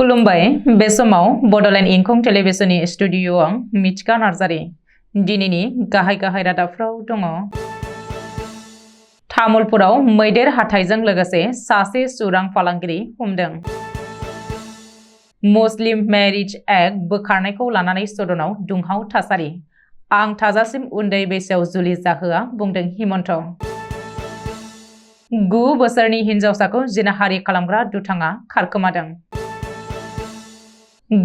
खुलुमबाय बे समाव बडोलेण्ड इंखं टेलिभिजननि स्टुडिय'आव मिथिका नार्जारि दिनैनि गाहाय रादाबफ्राव दङ। तामुलपुराव मैदेर हाथाइजों लोगोसे सासे सुरां फालांगिरि हमदों। मुस्लिम मैरिज एक्ट बोखारनायखौ लानानै सदनाव दुंहाव थासारि। आं थाजासिम उन्दै बैसोआव जुलि जाहोआ बुंदों हिमन्त। 9 बोसोरनि हिनजावसाखौ जिनाहारि खालामग्रा दुथाङा खारखोमादों।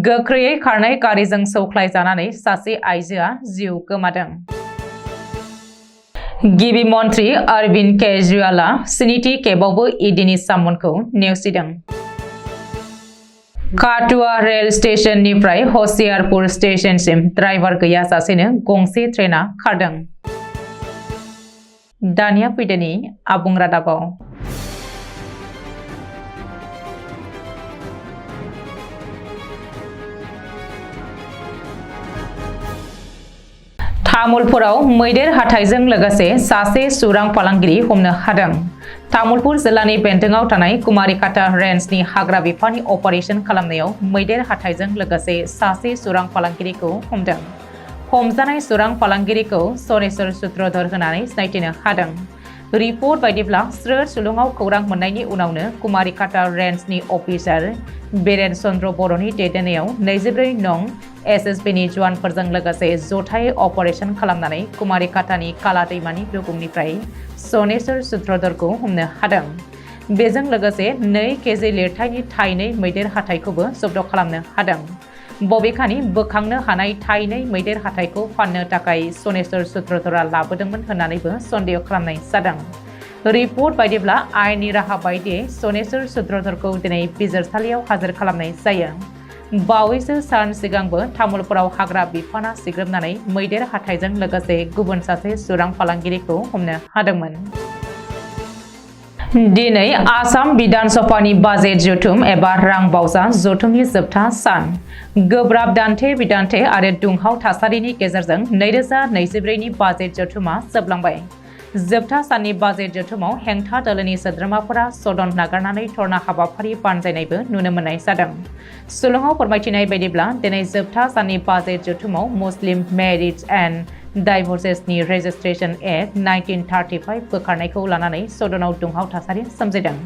गोख्रैयै खारनाय गारिजों सौख्लायजानानै सासे आइजोआ जिउ गोमादों। गिबि मन्थ्रि अरविन्द केजरीवालआ 7थि खेबावबो ईडीनि सामनखौ नेवसिदों। काठुआ रेल स्टेशननिफ्राय हसियारपुर स्टेशनसिम ड्राइभार गैयाजासेनो गंसे ट्रेनआ खारदों। दानिया फैदोनि आबुं रादाबाव। तामुलपुराव मैदेर हाथाइजों लोगोसे सासे सुरां फालांगिरि हमनो हादों। तामुलपुर जिल्लानि बेन्दोंआव थानाय कुमारिकाटा रेन्जनि हाग्रा बिफाननि अपारेशन खालामनायाव मैदेर हाथाइजों लोगोसे सासे सुरां फालांगिरिखौ हमदों। हमजानाय सुरां फालांगिरिखौ सनेश्वर सूत्रधर होनानै सिनायथिनो हादों। रिपर्ट बायदिब्ला स्रोद सुलुङाव खौरां मोननायनि उनावनो कुमारिकाटा रेन्जनि अफिसार बीरेन चन्द्र बर'नि दैदेननायाव 24 नं एसएसबीनि जवानफोरजों लोगोसे जथायै अपारेशन खालामनानै कुमारिकाटानि काला दैमानि रुगुंनिफ्राय सनेश्वर सूत्रधरखौ हमनो हादों। बेजों लोगोसे 2 केजि लिरथायनि थाइनै मैदेर हाथाइखौबो जब्द खालामनो हादों। बबेखानि बोखांनो हानाय थाइनै मैदेर हाथाइखौ फाननो थाखाय सनेश्वर सूत्रधरा लाबोदोंमोन होननानैबो सन्देह खालामनाय जादों। रिपर्ट बायदिब्ला आयेननि राहा बायदियै सनेश्वर सूत्रधरखौ दिनै बिजिरसालियाव हाजिर खालामनाय जायो। बावैसो सान सिगांबो तामुलपुराव हाग्रा बिफाना सिग्रोमनानै मैदेर हाथाइजों लोगोसे गुबुन सासे सुरां फालांगिरिखौ हमनो हादोंमोन। दिनै आसाम बिधान सभानि बाजेट जथुम एबा रां बावजा जथुमनि जोबथा सान। गोब्राब दान्थे बिदान्थे आरो दुंहाव थासारिनि गेजेरजों 2024नि बाजेट जथुमा जोबलांबाय। जोबथा साननि बाजेट जथुमाव हेंथा दोलोनि सोद्रोमाफोरा सदन नागारनानै धरना हाबाफारि बानजायनायबो नुनो मोननाय जादों। सुलुङाव फोरमायथिनाय बायदिब्ला दिनै जोबथा साननि बाजेट जथुमाव मुस्लिम मैरिज एन्ड डाइभर्सेसनि रेजिस्ट्रेशन एक्ट 1935 बोखारनायखौ लानानै सदनाव दुंहाव थासारि सोमजिदों।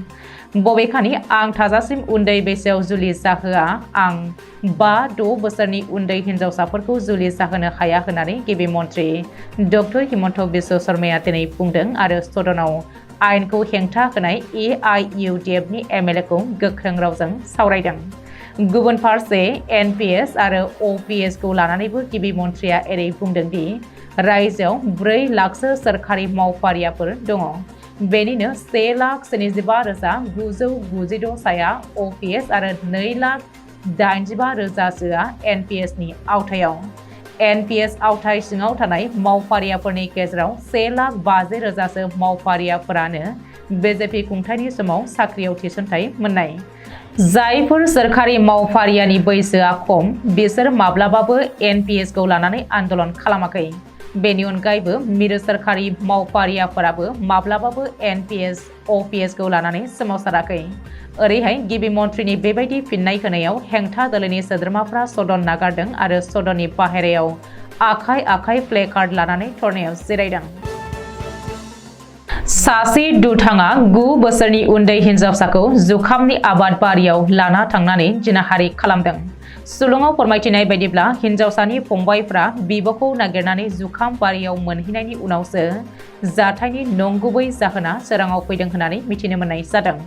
बबेखानि आं थाजासिम उन्दै बैसोआव जुलि जाहोआ, आं 5-6 बोसोरनि उन्दै हिनजावसाफोरखौ जुलि जाहोनो हाया होननानै गिबि मन्थ्रि डक्टर हिमन्त बिश्व शर्माया दिनै बुंदों आरो सदनाव आयेनखौ हेंथा होनाय एआईइउडिएफनि एमएलएखौ गोख्रों रावजों सावरायदों। गुबुन फारसे एनपिएस आरो अपिएसखौ लानानैबो गिबि मन्थ्रिया एरै बुंदों दि रायजोआव 4 लाखसो सोरखारि मावफारियाफोर दङ। बेनिनो 1,75,996 साया अपिएस आरो 2,85,000सोआ एनपिएसनि आवथायाव। एनपिएस आवथाय सिङाव थानाय मावफारियाफोरनि गेजेराव 1,50,000सो मावफारियाफोरानो बिजेपि खुंथायनि समाव साख्रियाव थिसनथाइ मोननाय। जायफोर सोरखारि मावफारियानि बैसोआ खम बिसोर माब्लाबाबो एनपिएसखौ लानानै आन्दोलन खालामाखै। बेनि अनगायैबो मिरु सोरखारि मावफारियाफोराबो माब्लाबाबो एनपिएस अपिएसखौ लानानै सोमावसाराखै। ओरैहाय गिबि मन्थ्रिनि बेबायदि फिननाय होनायाव हेंथा दोलोनि सोद्रोमाफ्रा सदन नागारदों आरो सदननि बाहेरायाव आखाइ प्लेकार्ड लानानै धरनायाव जिरायदों। सासे दुथाङा 9 बोसोरनि उन्दै हिनजावसाखौ जुखामनि आबाद बारियाव लाना थांनानै जिनाहारि खालामदों। सुलुङाव फोरमायथिनाय बायदिब्ला हिनजावसानि फंबायफ्रा बिब'खौ नागिरनानै जुखाम बारियाव मोनहैनायनि उनावसो जाथायनि नंगुबै जाहोना सोराङाव फैदों होननानै मिथिनो मोननाय जादों।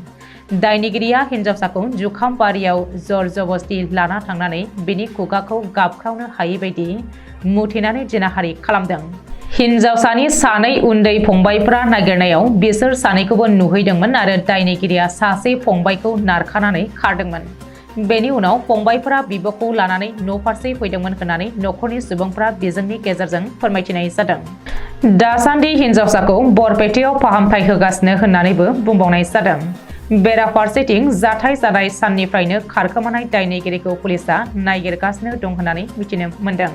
दायनिगिरिया हिनजावसाखौ जुखाम बारियाव जबरदस्ती लाना थांनानै बिनि खुगाखौ गाबख्रावनो हायै बायदि मुथेनानै जिनाहारि खालामदों। हिनजावसानि 2 उन्दै फंबायफ्रा नागिरनायाव बिसोर सानैखौबो नुहैदोंमोन आरो दायनिगिरिया सासे फंबायखौ नारखानानै खारदोंमन। बेनि उनाव फंबायफोरा बिब'खौ लानानै न'फारसे फैदोंमोन होननानै न'खरनि सुबुंफ्रा बिजोंनि गेजेरजों फोरमायथिनाय जादों। दासान्दि हिनजावसाखौ बरपेटायाव फाहामथाय होगासिनो होननानैबो बुंबावनाय जादों। बेराफारसेथिं जाथाय जानाय साननिफ्रायनो खारखोमानाय दायनिगिरिखौ पुलिसआ नागिरगासिनो दं होननानै मिथिनो मोनदों।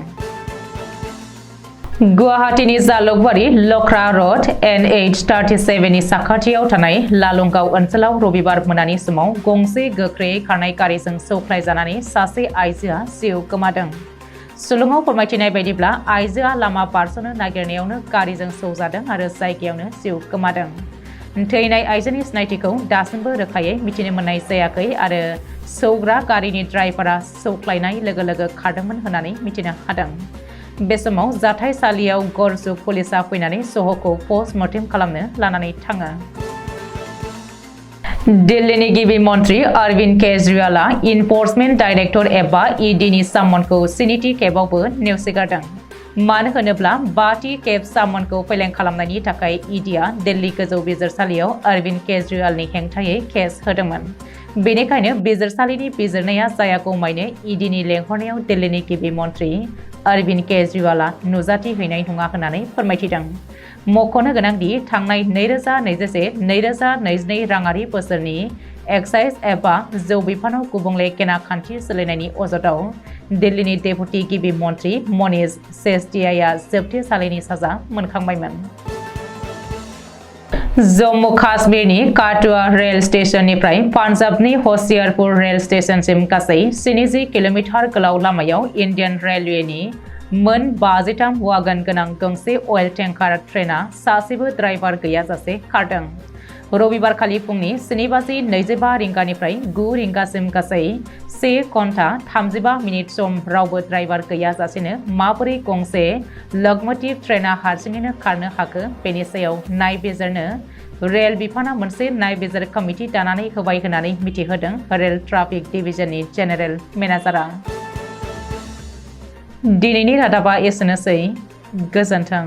गुवाहाटीनि जालुकबारी लख्रा रोड NH37 नि साखाथियाव थानाय लालुंगाव ओनसोलाव रबिबार मोनानि समाव गंसे गोख्रै खारनाय गारिजों सौख्लायजानानै सासे आइजोआ जिउ गोमादों। सुलुङाव फोरमायथिनाय बायदिब्ला आइजोआ लामा बारस'नो नागिरनायावनो गारिजों सौजादों आरो जायगायावनो जिउ गोमादों। थैनाय आइजोनि सिनायथिखौ दासिमबो रोखायै मिथिनो मोननाय जायाखै आरो सौग्रा गारिनि ड्राइभारा सौख्लायनाय लोगो लोगो खारदोंमोन होननानै मिथिनो हादों। बे समाव जाथायसालियाव गरजुग पुलिसा फैनानै सहखौ पस्टमर्टेम खालामनो लानानै थाङो। दिल्लीनि गिबि मन्त्रि अरविन्द केजरीवालआ इनफर्समेन्ट डाइरेक्टर एबा EDनि सामनखौ 7थि खेबावबो नेवसिगारदों। मानो होनोब्ला 5थि खेब सामनखौ फेलें खालामनायनि थाखाय EDआ दिल्ली गोजौ बिजिरसालियाव अरविन्द केजरीवालनि हेंथायै केस होदोंमोन। बेनिखायनो बिजिरसालिनि बिजिरनाया जायागौमानि EDनि लेंहरनायाव दिल्लीनि गिबि मन्त्रि अरविन्द केजरीवालआ नुजाथि हैनाय नङा होननानै फोरमायथिदों। मख'नो गोनांदि थांनाय 2021-2022 राङारि बोसोरनि एक्साइज एबा जौ बिफानाव गुबुंले गेना खान्थि सोलिनायनि अजदाव दिल्लीनि डेपुटि गिबि मन्त्रि मनीष सिसोदियाया जोबथेसालिनि साजा मोनखांबायमोन। जम्मु काश्मीरनि काठुआ रेल स्टेशननिफ्राय पान्जाबनि होशियारपुर रेल स्टेशनसिम गासै 70 किल'मिटार गोलाव लामायाव इन्डियान रेलवेनि मोन 53 वागन गोनां गंसे अइल टेंकार ट्रेनआ सासेबो ड्राइभार गैयाजासे खारदों। रबिबारखालि फुंनि 7:25 रिंगानिफ्राय 9 रिंगासिम गासै 1 घन्टा 35 मिनिट सम रावबो ड्राइभार गैयाजासेनो माबोरै गंसे लक'म'टिभ ट्रेनआ हारसिङैनो खारनो हाखो बेनि सायाव नायबिजिरनो रेल बिफाना मोनसे नायबिजिर कमिटि दानानै होबाय होननानै मिथिहोदों रेल ट्राफिक डिभिजननि जेनेरेल मेनेजारआ। दिनैनि रादाबा एसेनोसै। गोजोन्थों।